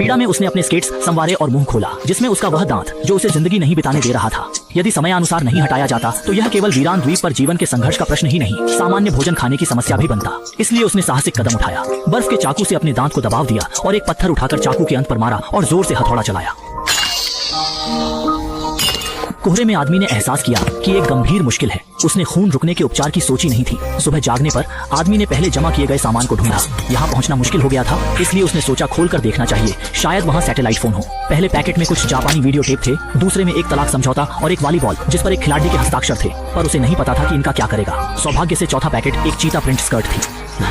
पीड़ा में उसने अपने स्केट्स संवारे और मुंह खोला, जिसमें उसका वह दांत जो उसे जिंदगी नहीं बिताने दे रहा था। यदि समयानुसार नहीं हटाया जाता तो यह केवल वीरान द्वीप पर जीवन के संघर्ष का प्रश्न ही नहीं, सामान्य भोजन खाने की समस्या भी बनता। इसलिए उसने साहसिक कदम उठाया, बर्फ के चाकू से अपने दांत को दबाव दिया और एक पत्थर उठाकर चाकू के अंत पर मारा और जोर से हथौड़ा चलाया। कोहरे में आदमी ने एहसास किया कि एक गंभीर मुश्किल है। उसने खून रुकने के उपचार की सोची नहीं थी। सुबह जागने पर आदमी ने पहले जमा किए गए सामान को ढूंढा। यहाँ पहुँचना मुश्किल हो गया था, इसलिए उसने सोचा खोलकर देखना चाहिए, शायद वहाँ सैटेलाइट फोन हो। पहले पैकेट में कुछ जापानी वीडियो टेप थे, दूसरे में एक तलाक समझौता और एक वॉलीबॉल जिस पर एक खिलाड़ी के हस्ताक्षर थे, पर उसे नहीं पता था कि इनका क्या करेगा। सौभाग्य से चौथा पैकेट एक चीता प्रिंट स्कर्ट थी,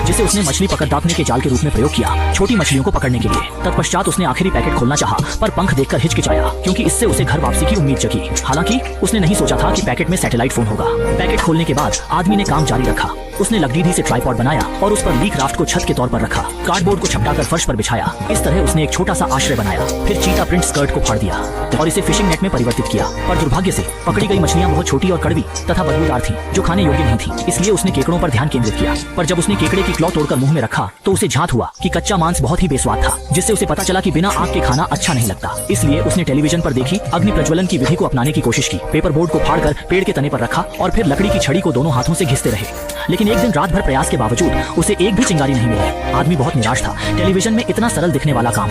जिसे उसने मछली पकड़ने के जाल के रूप में प्रयोग किया, छोटी मछलियों को पकड़ने के लिए। तत्पश्चात उसने आखिरी पैकेट खोलना चाहा, पर पंख देखकर हिचकिचाया, क्योंकि इससे उसे घर वापसी की उम्मीद जगी। हालांकि उसने नहीं सोचा था कि पैकेट में सैटेलाइट फोन होगा। पैकेट खोलने के बाद आदमी ने काम जारी रखा। उसने लकड़ी से ट्राइपॉड बनाया और उस पर लीक राफ्ट को छत के तौर पर रखा। कार्डबोर्ड को छपटाकर फर्श पर बिछाया। इस तरह उसने एक छोटा सा आश्रय बनाया। फिर चीता प्रिंट स्कर्ट को फाड़ दिया और इसे फिशिंग नेट में परिवर्तित किया। पर दुर्भाग्य से पकड़ी गई मछलियां बहुत छोटी और कड़वी तथा बदबूदार थी, जो खाने योग्य नहीं थी। इसलिए उसने केकड़ों पर ध्यान केंद्रित किया। पर जब उसने केकड़े की क्लॉ तोड़कर मुंह में रखा तो उसे झांत हुआ कि कच्चा मांस बहुत ही बेस्वाद था, जिससे उसे पता चला कि बिना आग के खाना अच्छा नहीं लगता। इसलिए उसने टेलीविजन पर देखी अग्नि प्रज्वलन की विधि को अपनाने की कोशिश की। पेपर बोर्ड को फाड़कर पेड़ के तने पर रखा और फिर लकड़ी की छड़ी को दोनों हाथों से घिसते रहे। लेकिन एक दिन रात भर प्रयास के बावजूद उसे एक भी चिंगारी नहीं मिली। आदमी बहुत निराश था। टेलीविजन में इतना सरल दिखने वाला काम